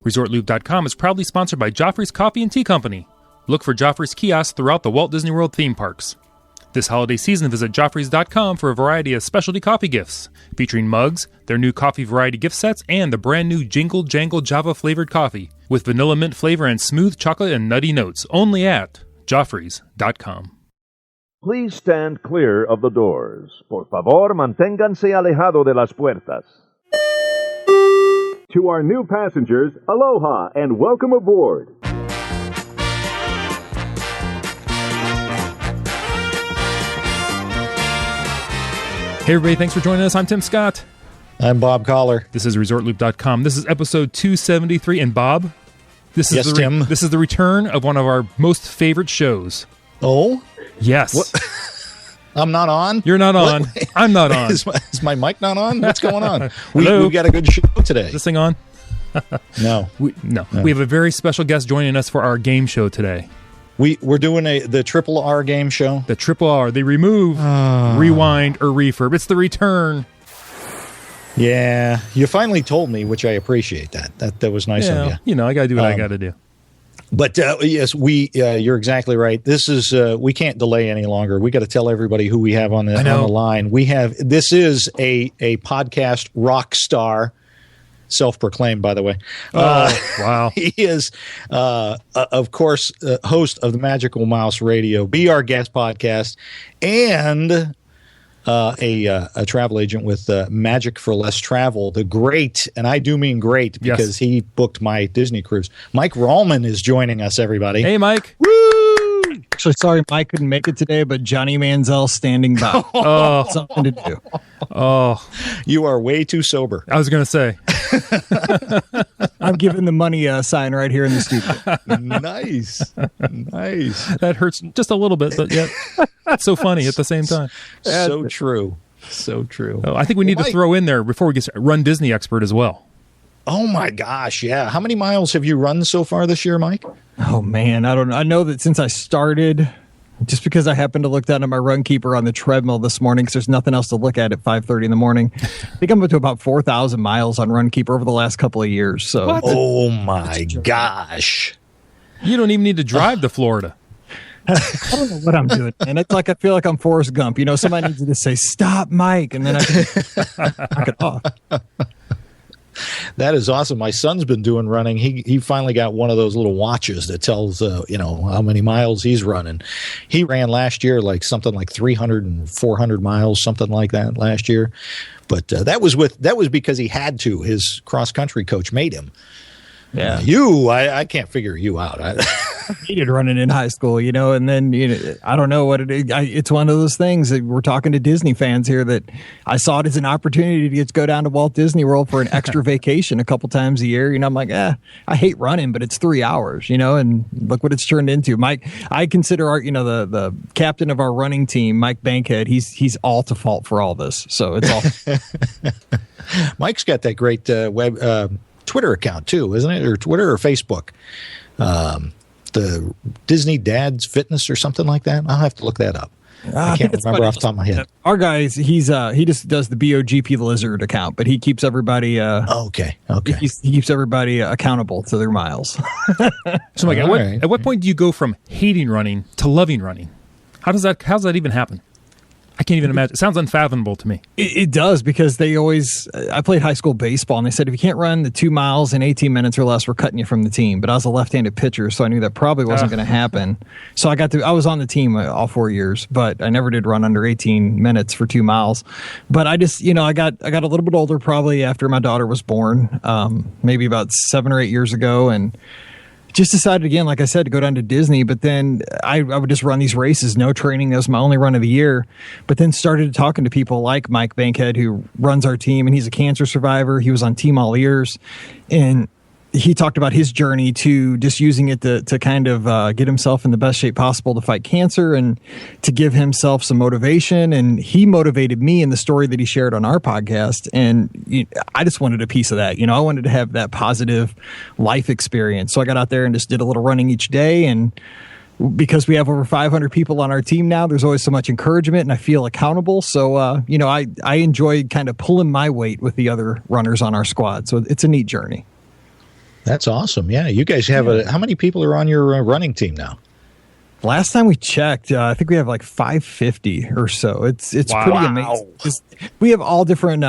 ResortLoop.com is proudly sponsored by Joffrey's Coffee and Tea Company. Look for Joffrey's kiosks throughout the Walt Disney World theme parks. This holiday season, visit Joffreys.com for a variety of specialty coffee gifts, featuring mugs, their new coffee variety gift sets, and the brand new Jingle Jangle Java-flavored coffee, with vanilla mint flavor and smooth chocolate and nutty notes, only at Joffreys.com. Please stand clear of the doors. Por favor, manténganse alejado de las puertas. To our new passengers, aloha and welcome aboard. Hey everybody, thanks for joining us. I'm Tim Scott. I'm Bob Collar. This is ResortLoop.com. This is episode 273. And Bob, this is Tim. This is the return of one of our most favorite shows. Oh? Yes. What? I'm not on? You're not on. I'm not on. Is my mic not on? What's going on? Hello? We've got a good show today. Is this thing on? No. No. We have a very special guest joining us for our game show today. We're doing the Triple R game show. The Triple R. They remove, rewind, or refurb. It's the return. Yeah. You finally told me, which I appreciate that. That was nice of you. You know, I got to do what I got to do. But yes, you're exactly right. This is we can't delay any longer. We got to tell everybody who we have on the line. This is a podcast rock star, self-proclaimed, by the way. Wow! He is, of course, host of the Magical Mouse Radio, Be Our Guest podcast, and a travel agent with Magic for Less Travel, the great, and I do mean great because he booked my Disney cruise. Mike Rahlmann is joining us, everybody. Hey, Mike. Woo! Actually, sorry, Mike couldn't make it today, but Johnny Manziel standing by. Something to do. Oh, you are way too sober. I was going to say. I'm giving the money sign right here in the studio. Nice. That hurts just a little bit, but yet it's so funny at the same time. So true. So true. Oh, I think we need to throw in there before we get started, Run Disney Expert as well. Oh my gosh, yeah. How many miles have you run so far this year, Mike? Oh man, I don't know. I know that since I started, just because I happened to look down at my run keeper on the treadmill this morning because there's nothing else to look at 5:30 in the morning. I think I'm up to about 4,000 miles on run keeper over the last couple of years. So, what? Oh my gosh. You don't even need to drive to Florida. I don't know what I'm doing, and it's like I feel like I'm Forrest Gump. You know, somebody needs to just say, "Stop, Mike," and then I can knock it off. That is awesome. My son's been doing running. He finally got one of those little watches that tells how many miles he's running. He ran last year something like 300 and 400 miles, something like that last year. But that was because he had to. His cross country coach made him. Yeah, I can't figure you out. I hated running in high school, and then I don't know what it is. It's one of those things that we're talking to Disney fans here that I saw it as an opportunity to go down to Walt Disney World for an extra vacation a couple times a year. I'm like, I hate running, but it's 3 hours, and look what it's turned into. Mike, I consider the captain of our running team, Mike Bankhead. He's all to fault for all this. So it's all. Mike's got that great Twitter account too, isn't it? Or Twitter or Facebook. The Disney Dad's Fitness or something like that. I'll have to look that up. I can't remember off the top of my head. Our guy, he just does the BOGP Lizard account, but he keeps everybody. Okay. He keeps everybody accountable to their miles. So, Mike, at what point do you go from hating running to loving running? How's that even happen? I can't even imagine. It sounds unfathomable to me. It does, because I played high school baseball, and they said if you can't run the 2 miles in 18 minutes or less, we're cutting you from the team. But I was a left-handed pitcher, so I knew that probably wasn't going to happen. So I was on the team all 4 years, but I never did run under 18 minutes for 2 miles. But I just, I got a little bit older probably after my daughter was born, maybe about 7 or 8 years ago, and just decided again, like I said, to go down to Disney, but then I would just run these races, no training. That was my only run of the year. But then started talking to people like Mike Bankhead, who runs our team, and he's a cancer survivor. He was on Team All Ears, and he talked about his journey to just using it to kind of get himself in the best shape possible to fight cancer and to give himself some motivation. And he motivated me in the story that he shared on our podcast. And I just wanted a piece of that. I wanted to have that positive life experience. So I got out there and just did a little running each day. And because we have over 500 people on our team now, there's always so much encouragement and I feel accountable. So, I enjoy kind of pulling my weight with the other runners on our squad. So it's a neat journey. That's awesome. Yeah, you guys have how many people are on your running team now? Last time we checked, I think we have like 550 or so. It's pretty amazing. We have all different,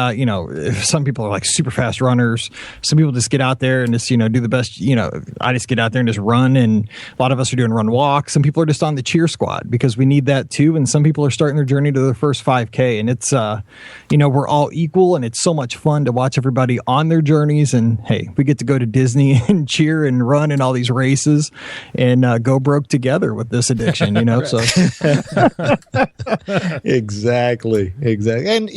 some people are like super fast runners. Some people just get out there and just, do the best. I just get out there and just run. And a lot of us are doing run walk. Some people are just on the cheer squad because we need that too. And some people are starting their journey to their first 5K. And it's, we're all equal. And it's so much fun to watch everybody on their journeys. And hey, we get to go to Disney and cheer and run in all these races and go broke together with this addiction, so exactly. And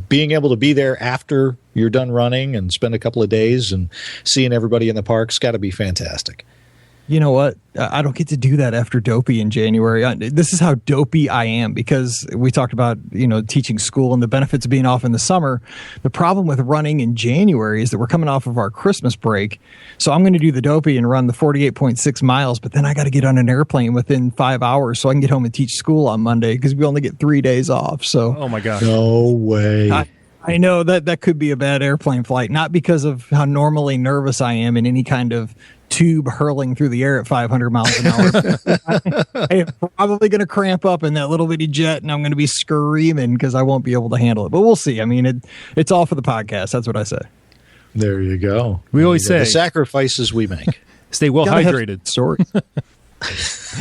being able to be there after you're done running and spend a couple of days and seeing everybody in the park's got to be fantastic. You know what? I don't get to do that after Dopey in January. This is how dopey I am because we talked about, teaching school and the benefits of being off in the summer. The problem with running in January is that we're coming off of our Christmas break. So I'm going to do the Dopey and run the 48.6 miles, but then I got to get on an airplane within 5 hours so I can get home and teach school on Monday because we only get 3 days off. So, oh my gosh. No way. I know that could be a bad airplane flight, not because of how normally nervous I am in any kind of tube hurling through the air at 500 miles an hour. I'm probably going to cramp up in that little bitty jet and I'm going to be screaming because I won't be able to handle it. But we'll see. I mean, it's all for the podcast. That's what I say. There you go. We always say the sacrifices we make. Stay well hydrated. Stories.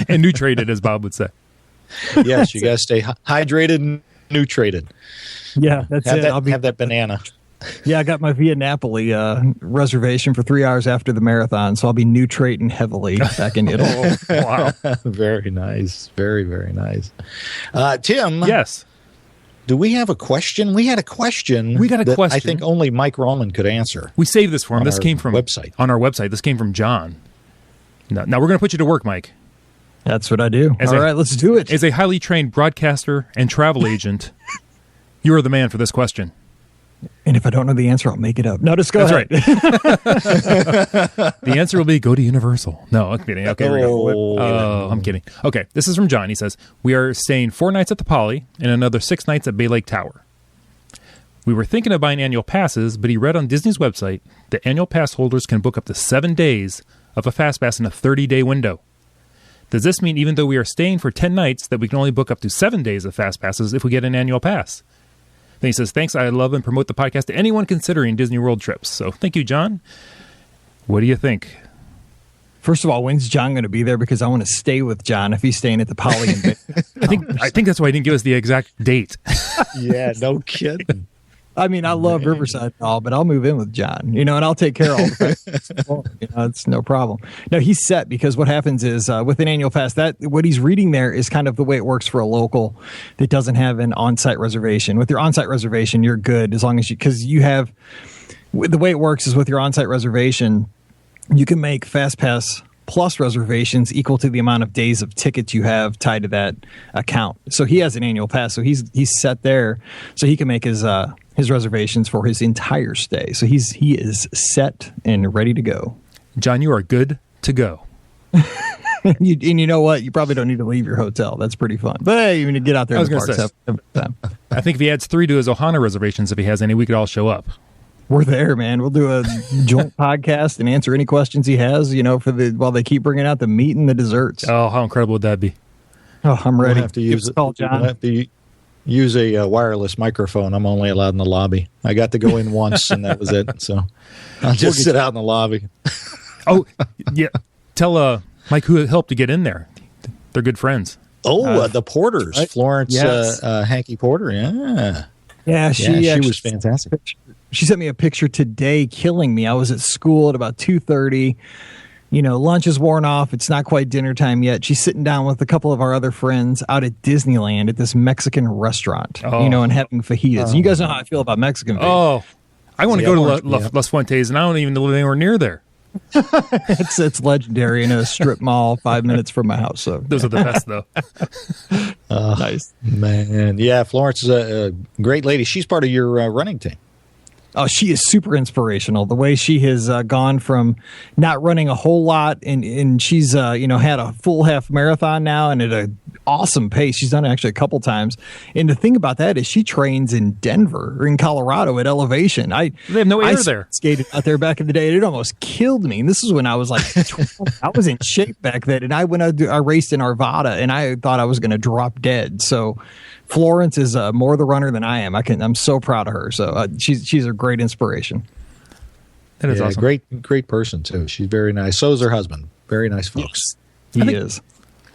And nutrated, as Bob would say. Yes, you got to stay hydrated and nutrated. Yeah, that's it. Have that banana. Yeah, I got my Via Napoli reservation for 3 hours after the marathon, so I'll be nutrating heavily back in Italy. Wow. Very nice. Very, very nice. Tim. Yes. Do we have a question? We had a question. We got a question. I think only Mike Rahlmann could answer. We saved this for him. This came from website. On our website. This came from John. Now we're going to put you to work, Mike. That's what I do. All right, let's do it. As a highly trained broadcaster and travel agent, you are the man for this question. And if I don't know the answer, I'll make it up. No, just go ahead. That's right. The answer will be go to Universal. No, I'm kidding. Okay, here we go. Oh, I'm kidding. Okay, this is from John. He says, we are staying 4 nights at the Poly and another 6 nights at Bay Lake Tower. We were thinking of buying annual passes, but he read on Disney's website that annual pass holders can book up to 7 days of a fast pass in a 30-day window. Does this mean even though we are staying for 10 nights that we can only book up to 7 days of fast passes if we get an annual pass? Then he says, thanks, I love and promote the podcast to anyone considering Disney World trips. So thank you, John. What do you think? First of all, when's John going to be there? Because I want to stay with John if he's staying at the Poly. I think that's why he didn't give us the exact date. Yeah, no kidding. I mean, I love Riverside and all, but I'll move in with John, and I'll take care of all the it's no problem. No, he's set because what happens is with an annual pass, that what he's reading there is kind of the way it works for a local that doesn't have an on-site reservation. With your on-site reservation, you're good as long as because you have the way it works is with your on-site reservation, you can make Fast Pass plus reservations equal to the amount of days of tickets you have tied to that account. So he has an annual pass, so he's set there, so he can make his reservations for his entire stay. So he is set and ready to go. John, you are good to go. And you know what? You probably don't need to leave your hotel. That's pretty fun. But hey, you need to get out there in the parks. Have a good time. I think if he adds 3 to his Ohana reservations, if he has any, we could all show up. We're there, man. We'll do a joint podcast and answer any questions he has, while they keep bringing out the meat and the desserts. Oh, how incredible would that be? Oh, I'm ready. We'll have to use it. We'll have to use a wireless microphone. I'm only allowed in the lobby. I got to go in once, and that was it. So I'll just sit out in the lobby. Oh, yeah. Tell Mike who helped to get in there. They're good friends. Oh, the Porters. Right? Florence, yes. Hanky Porter. Yeah. Yeah, she was fantastic. She sent me a picture today killing me. I was at school at about 2:30. Lunch is worn off. It's not quite dinner time yet. She's sitting down with a couple of our other friends out at Disneyland at this Mexican restaurant, and having fajitas. And you guys know how I feel about Mexican food. Oh, I want to go to Las Fuentes, and I don't even live anywhere near there. It's legendary in a strip mall 5 minutes from my house. So those are the best, though. Nice, man. Yeah, Florence is a great lady. She's part of your running team. Oh, she is super inspirational. The way she has gone from not running a whole lot, and she's had a full half marathon now, and at an awesome pace. She's done it actually a couple times. And the thing about that is she trains in Denver or in Colorado at elevation. They have no air there. Skated out there back in the day. And it almost killed me. And this is when I was like 12. I was in shape back then. And I raced in Arvada and I thought I was going to drop dead. So Florence is more the runner than I am. I'm so proud of her. So she's a great inspiration. That is awesome. Great person too. She's very nice. So is her husband. Very nice folks. Yes, he is.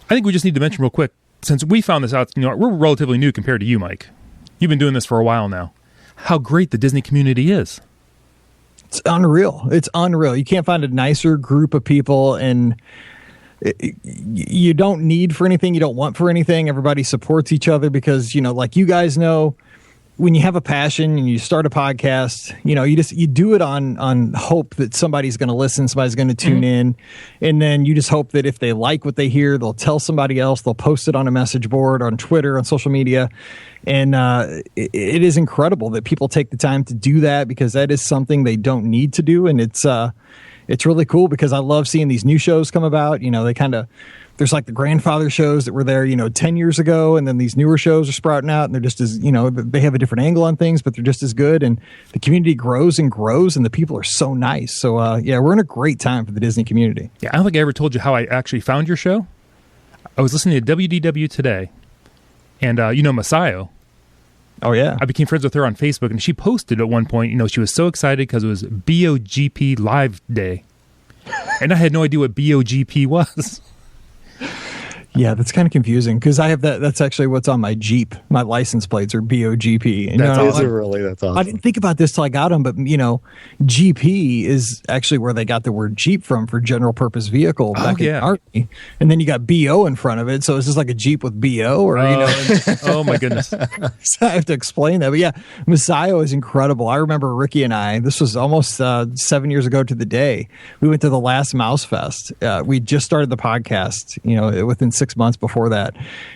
I think we just need to mention real quick, since we found this out, we're relatively new compared to you, Mike. You've been doing this for a while now. How great the Disney community is. It's unreal. It's unreal. You can't find a nicer group of people, and you don't need for anything. You don't want for anything. Everybody supports each other because, like you guys know, when you have a passion and you start a podcast, you do it on hope that somebody's going to listen, somebody's going to tune in. And then you just hope that if they like what they hear, they'll tell somebody else, they'll post it on a message board, on Twitter, on social media. And it is incredible that people take the time to do that because that is something they don't need to do. And it's really cool because I love seeing these new shows come about. There's like the grandfather shows that were there, 10 years ago. And then these newer shows are sprouting out and they're just as, they have a different angle on things, but they're just as good. And the community grows and grows and the people are so nice. So, we're in a great time for the Disney community. Yeah, I don't think I ever told you how I actually found your show. I was listening to WDW today and, Masayo. Oh, yeah. I became friends with her on Facebook and she posted at one point, she was so excited because it was BOGP Live Day. And I had no idea what BOGP was. Yeah, that's kind of confusing because I have that. That's actually what's on my Jeep. My license plates are BOGP. That's awesome. That's awesome. I didn't think about this till I got them, but GP is actually where they got the word Jeep from for general purpose vehicle back in the Army. And then you got BO in front of it, so it's just like a Jeep with BO, or oh my goodness! So I have to explain that. But yeah, Masayo is incredible. I remember Ricky and I. This was almost 7 years ago to the day. We went to the last Mouse Fest. We just started the podcast. Within 6 months before that.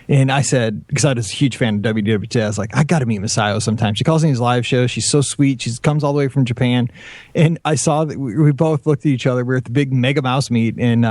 And I said, because I was a huge fan of WWT, I was like, I got to meet Masayo sometime. She calls me these live shows. She's so sweet. She comes all the way from Japan. And I saw that we both looked at each other. We were at the big Mega Mouse meet and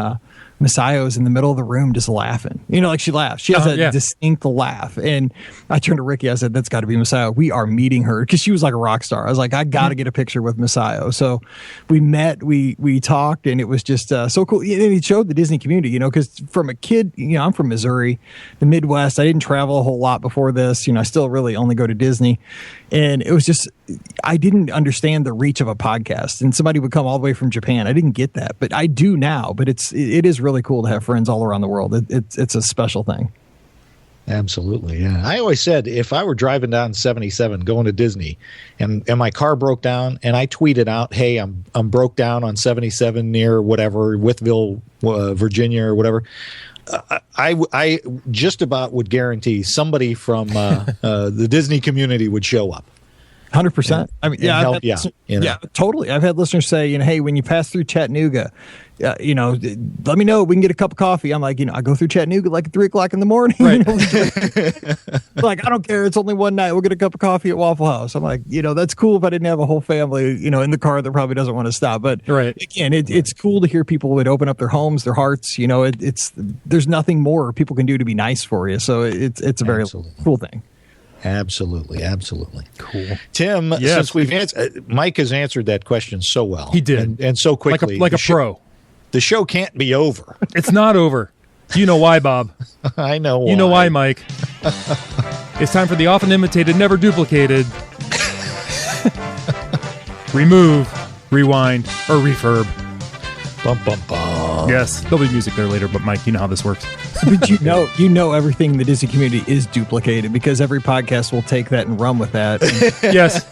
Masayo's in the middle of the room just laughing. Like she laughs. She has a distinct laugh. And I turned to Ricky. I said, that's got to be Masayo. We are meeting her because she was like a rock star. I was like, I got to get a picture with Masayo. So we met, we talked, and it was just so cool. And it showed the Disney community, because from a kid, I'm from Missouri, the Midwest. I didn't travel a whole lot before this. I still really only go to Disney. And it was just, I didn't understand the reach of a podcast. And somebody would come all the way from Japan. I didn't get that, but I do now. But it is really cool to have friends all around the world. It's a special thing. Absolutely, yeah. I always said if I were driving down 77 going to Disney and my car broke down and I tweeted out, hey, I'm broke down on 77 near whatever, Withville, Virginia or whatever, I just about would guarantee somebody from the Disney community would show up. 100%. I mean, help, yeah, totally. I've had listeners say, hey, when you pass through Chattanooga, let me know. We can get a cup of coffee. I'm like, I go through Chattanooga like at 3:00 in the morning. Right. Like, I don't care. It's only one night. We'll get a cup of coffee at Waffle House. I'm like, that's cool if I didn't have a whole family, in the car that probably doesn't want to stop. But again, it's cool to hear people would open up their homes, their hearts. There's nothing more people can do to be nice for you. So it's a very cool thing. Absolutely. Cool. Tim, since we've Mike has answered that question so well. He did. And so quickly. Like a pro. The show can't be over. It's not over. You know why, Bob. I know why. You know why, Mike. It's time for the often imitated, never duplicated remove, rewind, or refurb. Bum, bum, bum. Yes, there'll be music there later, but Mike, you know how this works. But you know everything in the Disney community is duplicated because every podcast will take that and run with that. Yes.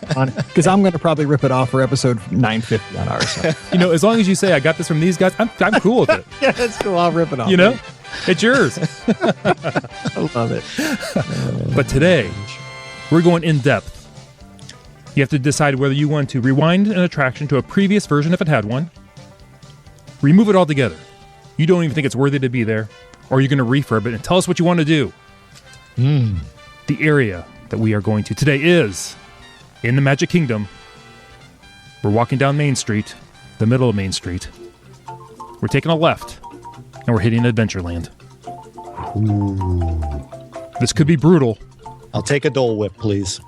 Because I'm going to probably rip it off for episode 950 on ours. So. As long as you say, I got this from these guys, I'm cool with it. Yeah, that's cool. I'll rip it off. It's yours. I love it. But today, we're going in depth. You have to decide whether you want to rewind an attraction to a previous version if it had one, remove it altogether. You don't even think it's worthy to be there, or you're going to refurb it and tell us what you want to do. The area that we are going to today is in the Magic Kingdom. We're walking down Main Street, the middle of Main Street. We're taking a left, and we're hitting Adventureland. Ooh. This could be brutal. I'll take a Dole Whip, please.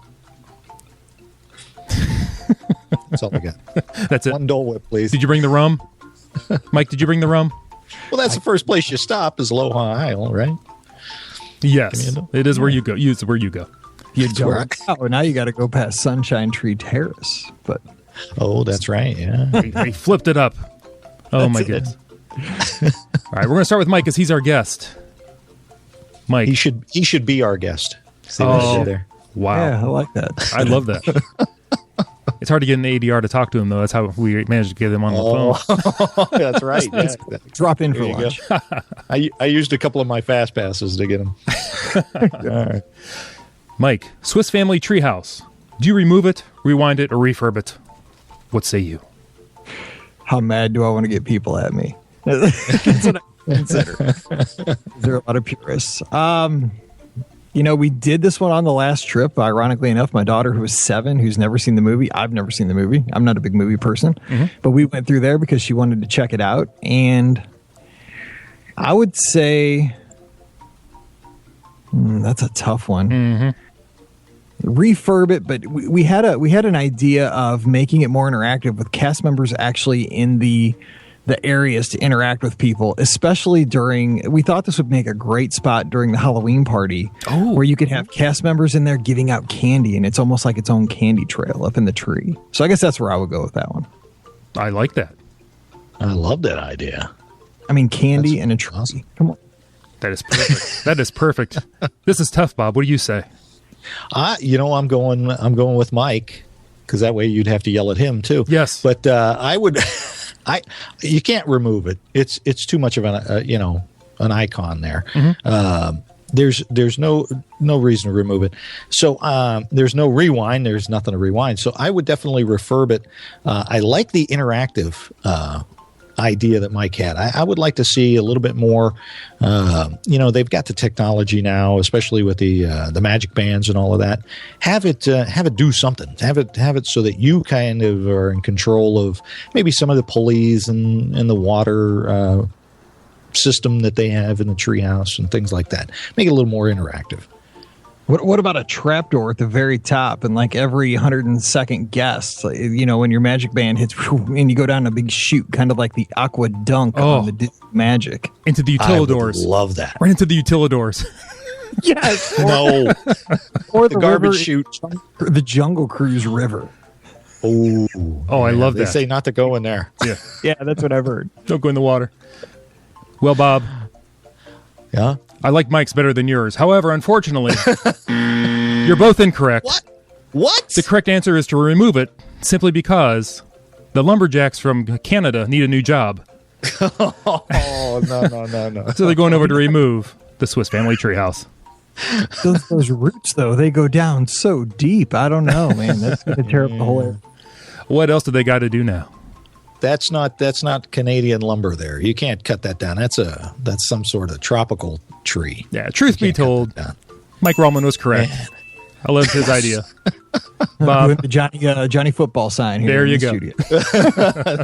That's all I got. That's it. One Dole Whip, please. Did you bring the rum? Mike, did you bring the rum? Well, that's the first place you stop is Aloha Isle, right? Yes. It is where you go. It's where you go. You don't. Oh, now you got to go past Sunshine Tree Terrace. But that's right. Yeah. They flipped it up. Oh, my goodness. All right, we're going to start with Mike because he's our guest. Mike. He should be our guest. See what I did there? Wow. Yeah, I like that. I love that. It's hard to get an ADR to talk to him, though. That's how we managed to get him on the phone. That's right. Yeah. Drop in for lunch. I used a couple of my fast passes to get him. All right. Mike, Swiss Family Treehouse. Do you remove it, rewind it, or refurb it? What say you? How mad do I want to get people at me? That's what I consider. There are a lot of purists. We did this one on the last trip. Ironically enough, my daughter, who was 7, who's never seen the movie. I've never seen the movie. I'm not a big movie person. Mm-hmm. But we went through there because she wanted to check it out. And I would say that's a tough one. Mm-hmm. Refurb it, but we had an idea of making it more interactive with cast members actually in the areas to interact with people, especially we thought this would make a great spot during the Halloween party where you could have cast members in there giving out candy, and it's almost like its own candy trail up in the tree. So I guess that's where I would go with that one. I like that. I love that idea. I mean, candy and a tree. Awesome. Come on. That is perfect. That is perfect. This is tough, Bob. What do you say? I'm going with Mike, because that way you'd have to yell at him too. Yes, but I would. You can't remove it. It's too much of an icon there. Mm-hmm. There's no reason to remove it. So there's no rewind. There's nothing to rewind. So I would definitely refurb it. I like the interactive idea that Mike had. I would like to see a little bit more. They've got the technology now, especially with the magic bands and all of that. Have it do something. Have it so that you kind of are in control of maybe some of the pulleys and the water system that they have in the treehouse and things like that. Make it a little more interactive. What about a trapdoor at the very top and like every 102nd guest, when your magic band hits and you go down a big chute, kind of like the Aqua Dunk on the Disney Magic. Into the utilidors. I love that. Right into the utilidors. Yes. No. Or the garbage chute. The Jungle Cruise River. Oh, I love that. They say not to go in there. Yeah. Yeah, that's what I've heard. Don't go in the water. Well, Bob. Yeah? I like Mike's better than yours. However, unfortunately, you're both incorrect. What? The correct answer is to remove it simply because the lumberjacks from Canada need a new job. Oh, no. So they're going over to remove the Swiss Family Treehouse. Those roots, though, they go down so deep. I don't know, man. That's going to tear up the whole area. What else do they got to do now? That's not Canadian lumber there. You can't cut that down. That's some sort of tropical tree. Yeah, truth be told, Mike Rahlmann was correct. Man. I loved his idea. Bob, the Johnny football sign here. There you go.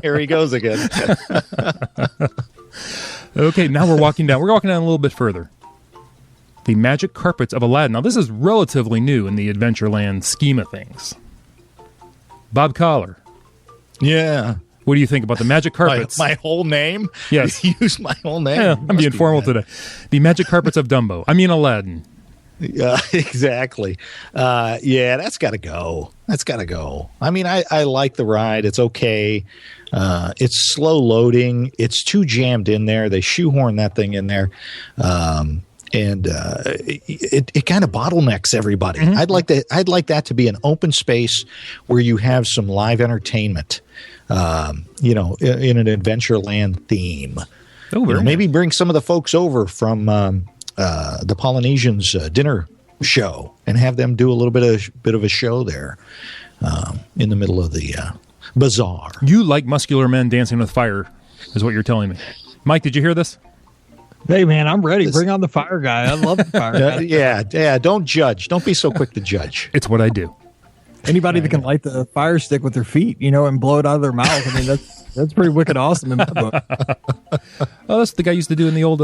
There he goes again. Okay, now we're walking down. We're walking down a little bit further. The Magic Carpets of Aladdin. Now, this is relatively new in the Adventureland scheme of things. Bob Collar. Yeah. What do you think about the Magic Carpets? My whole name? Yes. You used my whole name? Yeah, I'm being formal today. The Magic Carpets of Dumbo. I mean Aladdin. Yeah, exactly. That's got to go. I mean, I like the ride. It's okay. It's slow loading. It's too jammed in there. They shoehorn that thing in there. And it kind of bottlenecks everybody. Mm-hmm. I'd like that to be an open space where you have some live entertainment. In an Adventureland theme. Maybe bring some of the folks over from the Polynesians dinner show and have them do a little bit of a show there in the middle of the bazaar. You like muscular men dancing with fire, is what you're telling me. Mike, did you hear this? Hey, man, I'm ready. Bring on the fire guy. I love the fire guy. Yeah. Don't judge. Don't be so quick to judge. It's what I do. Anybody that can light the fire stick with their feet, and blow it out of their mouth. I mean, that's pretty wicked awesome in my book. Oh, that's what the guy used to do in the old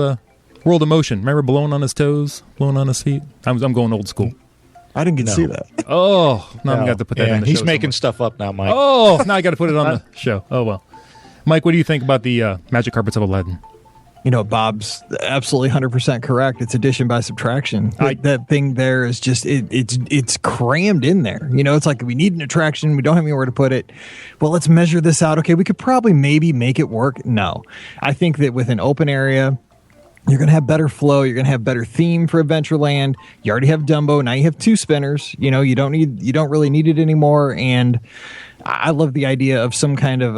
World of Motion. Remember blowing on his toes, blowing on his feet? I'm going old school. I didn't get to see that. Oh, now I got to put that in the show. He's making stuff up now, Mike. Oh, now I got to put it on the show. Oh, well. Mike, what do you think about the Magic Carpets of Aladdin? Bob's absolutely 100% correct. It's addition by subtraction. That thing there is just it's crammed in there. It's like we need an attraction. We don't have anywhere to put it. Well, let's measure this out. Okay, we could probably maybe make it work. No, I think that with an open area, you're going to have better flow. You're going to have better theme for Adventureland. You already have Dumbo. Now you have 2 spinners. You don't really need it anymore. And I love the idea of some kind of,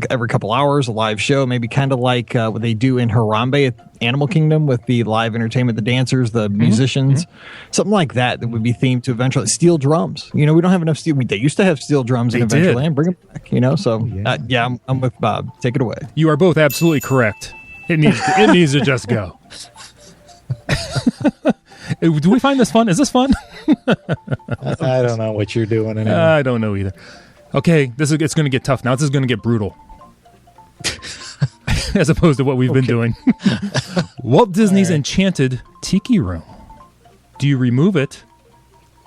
every couple hours, a live show, maybe kind of like what they do in Harambe at Animal Kingdom with the live entertainment, the dancers, the musicians, something like that would be themed to Adventureland. Steel drums. We don't have enough steel. They used to have steel drums in Adventureland. Bring them back, So, I'm with Bob. Take it away. You are both absolutely correct. It needs to just go. Do we find this fun? Is this fun? I don't know what you're doing anymore. I don't know either. Okay, it's going to get tough now. This is going to get brutal. As opposed to what we've been doing. Walt Disney's Enchanted Tiki Room. Do you remove it,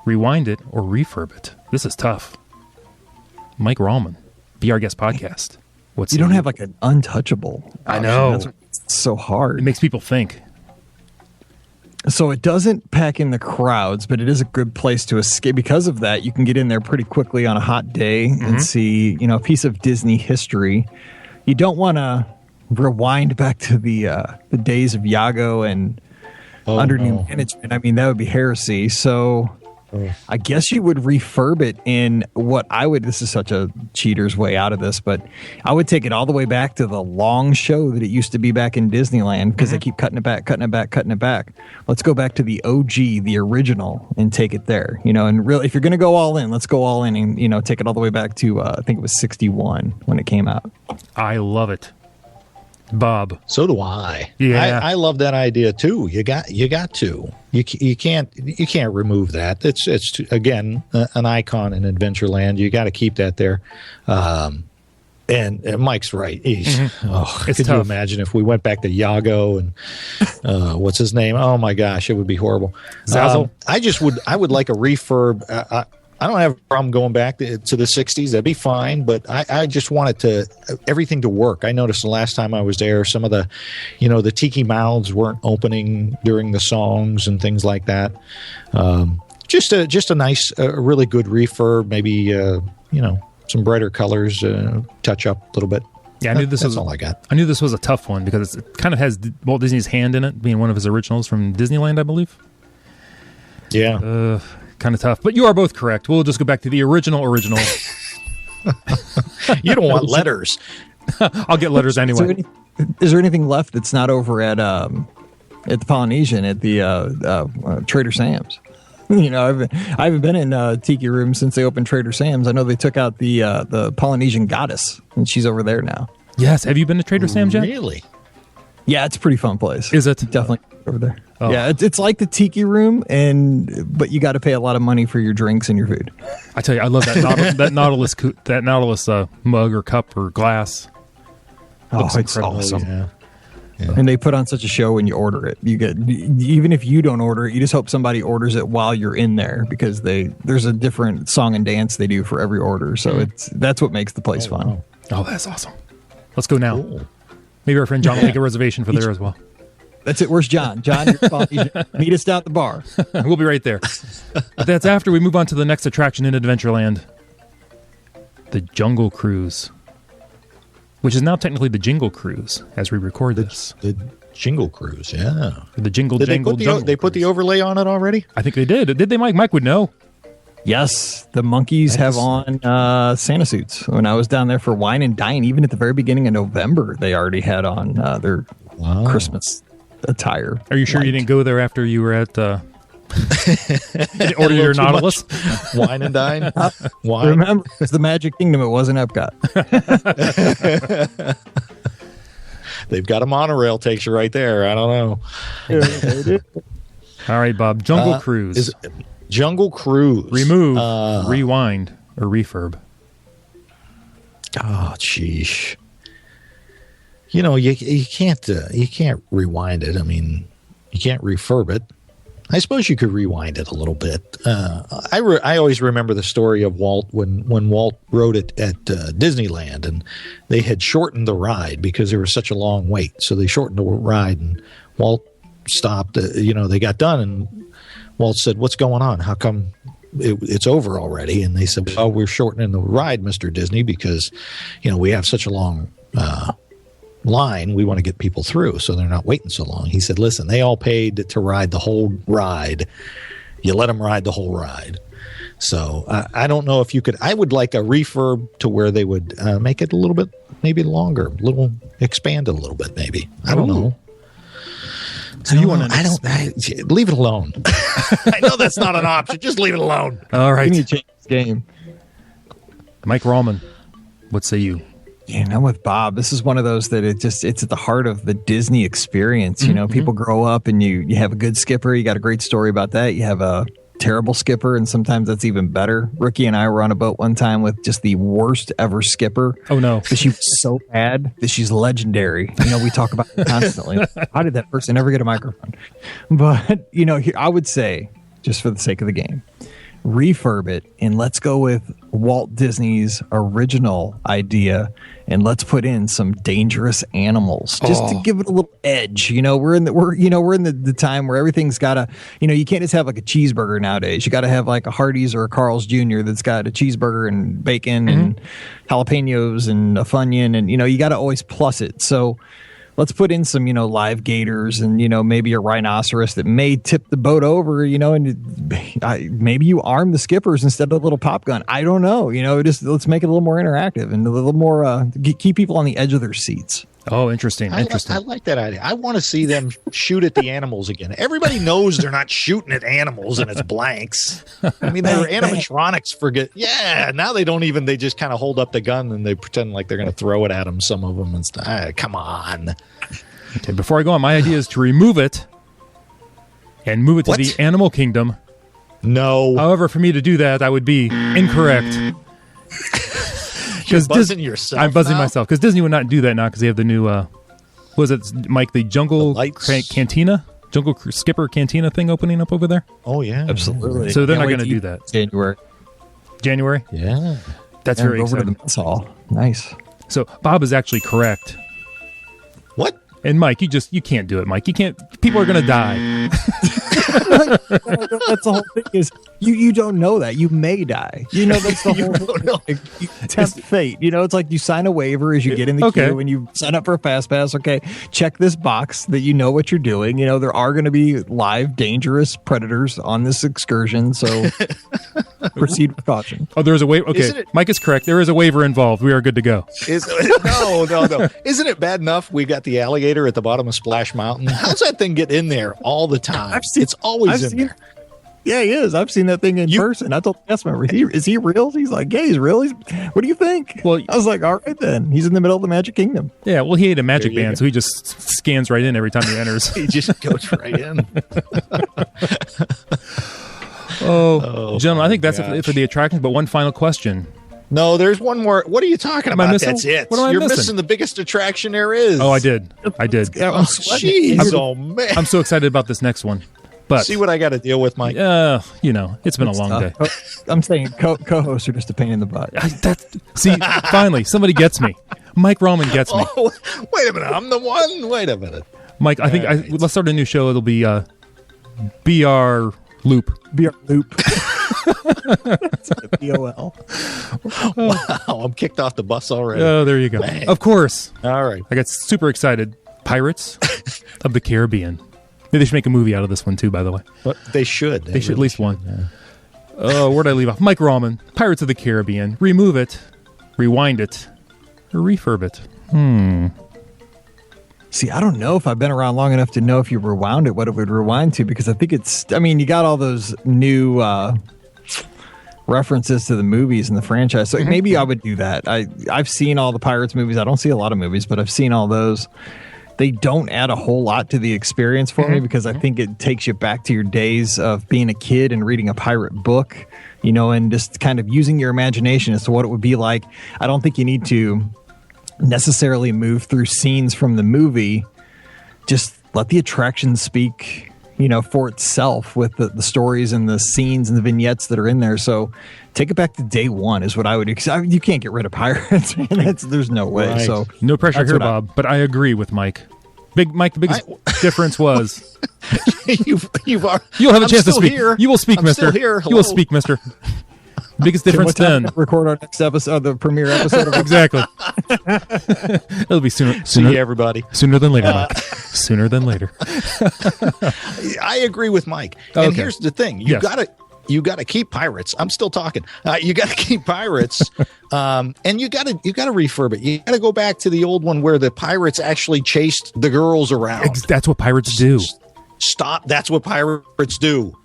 rewind it, or refurb it? This is tough. Mike Rahlmann, Be Our Guest Podcast. You don't have like an untouchable option. I know. That's so hard. It makes people think. So it doesn't pack in the crowds, but it is a good place to escape. Because of that, you can get in there pretty quickly on a hot day and see, a piece of Disney history. You don't want to rewind back to the days of Iago and under new management. I mean, that would be heresy. So I guess you would refurb it in this is such a cheater's way out of this, but I would take it all the way back to the long show that it used to be back in Disneyland because they keep cutting it back. Let's go back to the OG, the original, and take it there. And really, if you're going to go all in, let's go all in and, take it all the way back to, I think it was 61 when it came out. I love it. Bob. So do I. Yeah. I love that idea too. You got to. You can't remove that. It's again an icon in Adventureland. You got to keep that there. And Mike's right. Could you imagine if we went back to Iago and what's his name? Oh my gosh, it would be horrible. Zazzle. I would like a refurb. I don't have a problem going back to the 60s. That'd be fine, but I just wanted everything to work. I noticed the last time I was there, some of the tiki mouths weren't opening during the songs and things like that. Just a nice, really good refurb. Maybe some brighter colors, touch up a little bit. Yeah, I knew this was all I got. I knew this was a tough one because it kind of has Walt Disney's hand in it, being one of his originals from Disneyland, I believe. Yeah. Kind of tough, but you are both correct. We'll just go back to the original. You don't want letters. I'll get letters anyway. Is there anything left that's not over at the Polynesian at the Trader Sam's? I haven't been in Tiki Room since they opened Trader Sam's. I know they took out the Polynesian goddess, and she's over there now. Yes. Have you been to Trader Sam's yet? Really? Yeah, it's a pretty fun place. Is it? Definitely over there. Oh. Yeah, it's like the Tiki Room, but you got to pay a lot of money for your drinks and your food. I tell you, I love that Nautilus mug or cup or glass. Looks it's incredible. Awesome. Yeah. And they put on such a show when you order it. You get, even if you don't order it, you just hope somebody orders it while you're in there because there's a different song and dance they do for every order. So that's what makes the place fun. Wow. Oh, that's awesome. Let's go now. Cool. Maybe our friend John will make a reservation for there as well. That's it. Where's John? John, meet us down at the bar. We'll be right there. But that's after we move on to the next attraction in Adventureland, the Jungle Cruise, which is now technically the Jingle Cruise as we record this. The Jingle Cruise, yeah. The Jingle Did Jangle Jungle they put the overlay on it already? I think they did. Did they, Mike? Mike would know. Yes, the monkeys have on Santa suits. When I was down there for Wine and Dine, even at the very beginning of November, they already had on their Christmas attire. Are you sure you didn't go there after you were at order your Nautilus? Wine and Dine? Wine? Remember, it's the Magic Kingdom. It wasn't Epcot. They've got a monorail takes you right there. I don't know. All right, Bob. Jungle Cruise. Jungle Cruise. Remove, rewind, or refurb. Oh, sheesh. you can't rewind it. I mean, you can't refurb it. I suppose you could rewind it a little bit. I always remember the story of Walt when Walt rode it at Disneyland, and they had shortened the ride because there was such a long wait. So they shortened the ride, and Walt stopped. They got done, and Walt said, "What's going on? How come it's over already?" And they said, "Well, we're shortening the ride, Mr. Disney, because we have such a long line. We want to get people through so they're not waiting so long." He said, "Listen, they all paid to ride the whole ride. You let them ride the whole ride." So I don't know if you could. I would like a refurb to where they would make it a little bit maybe longer, expand it a little bit maybe. I don't know. So you want to? Leave it alone. I know that's not an option. Just leave it alone. All right. You need to change this game. Mike Rahlmann, what say you? Yeah, and I'm with Bob. This is one of those that it's at the heart of the Disney experience. People grow up and you have a good skipper. You got a great story about that. You have a terrible skipper, and sometimes that's even better. Ricky and I were on a boat one time with just the worst ever skipper. Oh, no. But she was so bad that she's legendary. We talk about it constantly. How did that person ever get a microphone? But, here, I would say, just for the sake of the game, refurb it, and let's go with Walt Disney's original idea, and let's put in some dangerous animals just to give it a little edge. We're in the time where everything's got to, you can't just have like a cheeseburger nowadays. You got to have like a Hardee's or a Carl's Jr. that's got a cheeseburger and bacon and jalapenos and a Funyun, and you got to always plus it. So let's put in some, live gators and, maybe a rhinoceros that may tip the boat over, and maybe you arm the skippers instead of a little pop gun. I don't know. Just let's make it a little more interactive and a little more, keep people on the edge of their seats. Oh, interesting. I like that idea. I want to see them shoot at the animals again. Everybody knows they're not shooting at animals and it's blanks. I mean, they're animatronics. Yeah, now they don't even, they just kind of hold up the gun and they pretend like they're going to throw it at them, some of them and stuff. Come on. Okay, before I go on, my idea is to remove it and move it to the animal kingdom. No. However, for me to do that, I would be incorrect. You're buzzing yourself. I'm buzzing myself because Disney would not do that now because they have the new, was it, Mike, the Jungle Cantina? Jungle Skipper Cantina thing opening up over there? Oh, yeah. Absolutely. So they're not going to do that. January? Yeah. That's very exciting. Over to the mess hall. Nice. So Bob is actually correct. What? And Mike, you can't do it, Mike. You can't. People are going to die. That's the whole thing is you don't know that. You may die. That's the whole thing. You tempt fate. It's like you sign a waiver as you get in the queue and you sign up for a fast pass. Okay, check this box that you know what you're doing. There are going to be live dangerous predators on this excursion, so proceed with caution. Oh, there's a waiver. Okay, Mike is correct. There is a waiver involved. We are good to go. No. Isn't it bad enough we got the alligator at the bottom of Splash Mountain? How's that thing get in there all the time? It's always in there. Yeah, he is. I've seen that thing in person. I told the cast member, is he real? He's like, yeah, he's real. What do you think? Well, I was like, all right, then. He's in the middle of the Magic Kingdom. Yeah, well, he ate a magic band, so he just scans right in every time he enters. He just goes right in. Gentlemen, I think that's it for the attractions, but one final question. No, there's one more. What are you talking about? That's it. You're missing the biggest attraction there is. Oh, I did. Jeez, oh, man. I'm so excited about this next one. But see what I got to deal with, Mike. It's been a long day. I'm saying co-hosts are just a pain in the butt. See, finally, somebody gets me. Mike Rahlmann gets me. Oh, wait a minute, I'm the one. Wait a minute, Mike. I think let's start a new show. It'll be BR Loop. BR Loop. BOL. Wow, I'm kicked off the bus already. Oh, there you go. Man. Of course. All right. I got super excited. Pirates of the Caribbean. Maybe they should make a movie out of this one, too, by the way. But they should. They should at least one. Yeah. Where'd I leave off? Mike Rahlmann, Pirates of the Caribbean. Remove it, rewind it, or refurb it. See, I don't know if I've been around long enough to know if you rewound it, what it would rewind to, because I think you got all those new references to the movies and the franchise. So maybe I would do that. I've seen all the Pirates movies. I don't see a lot of movies, but I've seen all those. They don't add a whole lot to the experience for me because I think it takes you back to your days of being a kid and reading a pirate book, and just kind of using your imagination as to what it would be like. I don't think you need to necessarily move through scenes from the movie. Just let the attraction speak, for itself with the stories and the scenes and the vignettes that are in there. So take it back to day one is what I would do. Because you can't get rid of pirates. There's no way. Right. So no pressure here, Bob, but I agree with Mike. Mike, the biggest difference was you'll have a chance to speak. Here. You will speak, I'm mister. Still here. You will speak, mister. Biggest difference then. Record our next episode, the premiere episode. Exactly. It'll be sooner. See you, everybody. Sooner than later, Mike. Sooner than later. I agree with Mike. Okay. And here's the thing: you gotta keep pirates. I'm still talking. You gotta keep pirates, and you gotta refurb it. You gotta go back to the old one where the pirates actually chased the girls around. That's what pirates do. Stop. That's what pirates do.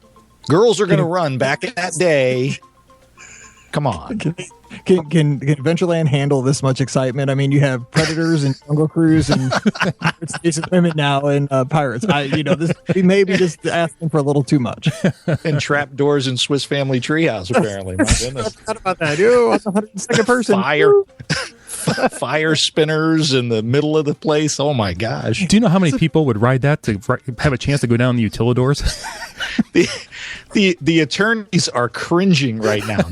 Girls are gonna run back in that day. Come on. Can Adventureland handle this much excitement? I mean, you have Predators and Jungle Cruise and Decent Women now and Pirates. We may be just asking for a little too much. And trapdoors in Swiss Family Treehouse, apparently. My goodness. What about that? Ooh, I'm the 102nd person. Fire spinners in the middle of the place. Oh my gosh. Do you know how many people would ride that to have a chance to go down the utilidors? The attorneys are cringing right now.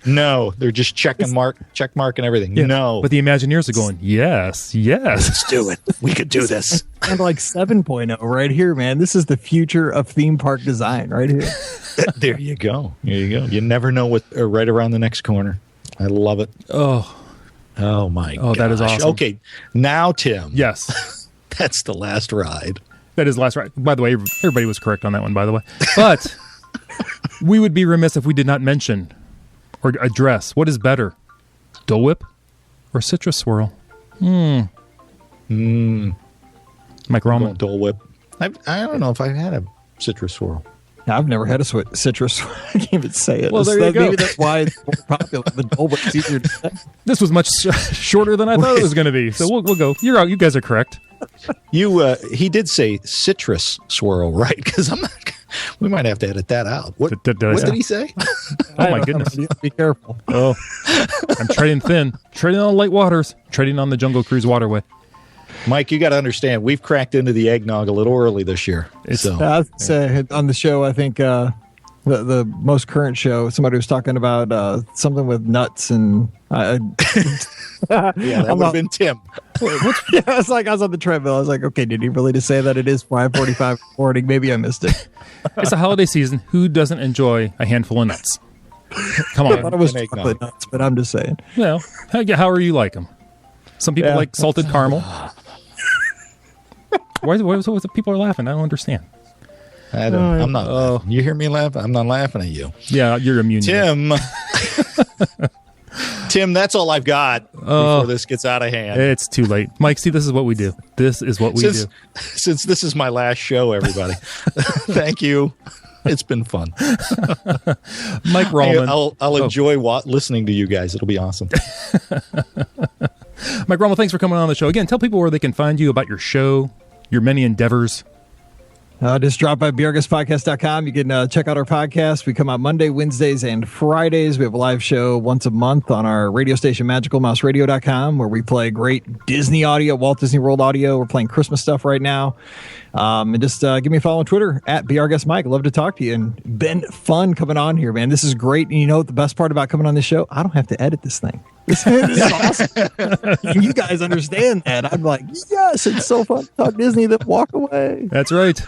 No, they're just check mark and everything. Yeah, no, but the Imagineers are going, yes. Let's do it. We could do this. And like 7.0 right here, man. This is the future of theme park design right here. There you go. You never know what right around the next corner. I love it. Oh my god. That is awesome. Okay, now Tim. Yes. That's the last ride. That is the last ride. By the way, everybody was correct on that one, by the way. But we would be remiss if we did not mention or address what is better, Dole Whip or Citrus Swirl? Mike Rahlmann. Dole Whip. I don't know if I've had a Citrus Swirl. I've never had a citrus. I can't even say it. Well, there you go. Maybe that's why it's more popular. The Dole Whip's easier to say. This was much shorter than I thought it was going to be. So we'll go. You're out. You guys are correct. He did say citrus swirl, right? Because I'm not. We might have to edit that out. What did he say? Oh my goodness! Be careful. Oh, I'm treading thin, treading on light waters, treading on the Jungle Cruise waterway. Mike, you got to understand, we've cracked into the eggnog a little early this year. I'd say on the show, I think the most current show, somebody was talking about something with nuts and. Yeah, that would have been Tim. Yeah, I was on the treadmill. I was like, okay, did he really just say that it is 5:45 morning? Maybe I missed it. It's a holiday season. Who doesn't enjoy a handful of nuts? Come on. I thought it was chocolate nuts, but I'm just saying. Well, however you like them. Some people like salted caramel. Why the people are laughing? I don't understand. I'm not laughing. You hear me laugh? I'm not laughing at you. Yeah, you're immune. Tim, that's all I've got before this gets out of hand. It's too late. Mike, see, this is what we do. Do. Since this is my last show, everybody, thank you. It's been fun. Mike Rahlmann. I'll enjoy listening to you guys. It'll be awesome. Mike Rahlmann, thanks for coming on the show. Again, tell people where they can find you, about your show, your many endeavors. Just drop by BeOurGuestPodcast.com. You can check out our podcast. We come out Monday, Wednesdays, and Fridays. We have a live show once a month on our radio station, MagicalMouseRadio.com, where we play great Disney audio, Walt Disney World audio. We're playing Christmas stuff right now. And just give me a follow on Twitter at BeOurGuestMike. Love to talk to you. And been fun coming on here, man. This is great. And you know what the best part about coming on this show? I don't have to edit this thing. This is awesome. You guys understand that. I'm like, yes, it's so fun to talk Disney, then walk away. That's right.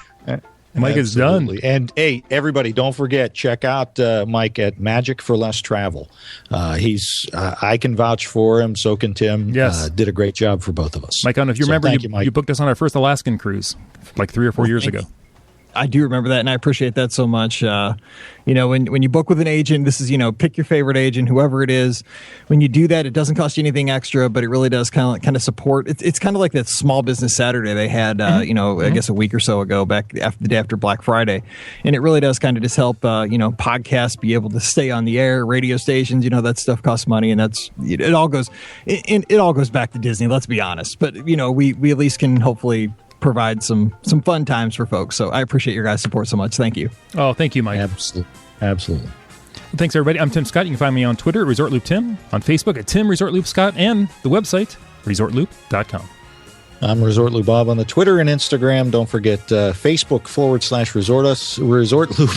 Mike is done. And hey, everybody, don't forget, check out Mike at Magic for Less Travel. I can vouch for him, so can Tim. Yes. Did a great job for both of us. Mike, I don't know if you remember, you booked us on our first Alaskan cruise like 3 or 4 years ago. I do remember that, and I appreciate that so much. When you book with an agent, this is, pick your favorite agent, whoever it is. When you do that, it doesn't cost you anything extra, but it really does kind of support. It's kind of like that Small Business Saturday they had, I guess a week or so ago, back after the day after Black Friday, and it really does kind of just help, podcasts be able to stay on the air, radio stations. That stuff costs money, and it all goes back to Disney. Let's be honest, but we at least can hopefully provide some fun times for folks. So I appreciate your guys' support so much. Thank you. Oh, thank you, Mike. Absolutely. Thanks, everybody. I'm Tim Scott. You can find me on Twitter at ResortLoopTim, on Facebook at Tim ResortLoopScott, and the website, ResortLoop.com. I'm Resort Loop Bob on the Twitter and Instagram. Don't forget Facebook.com/Resort Loop.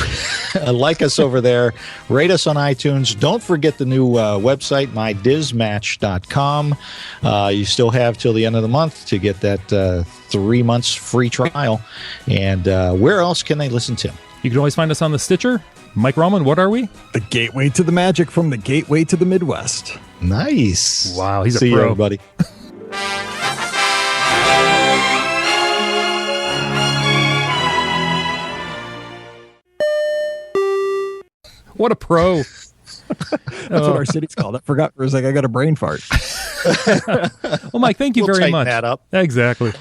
Like us over there. Rate us on iTunes. Don't forget the new website, mydizmatch.com. You still have till the end of the month to get that 3 months free trial. And where else can they listen, Tim? You can always find us on the Stitcher. Mike Rahlmann, what are we? The gateway to the magic from the gateway to the Midwest. Nice. Wow, he's a See pro. you, everybody. What a pro. That's what our city's called. I forgot for a second. I got a brain fart. Well, Mike, thank you We'll very tighten much. that up. Exactly.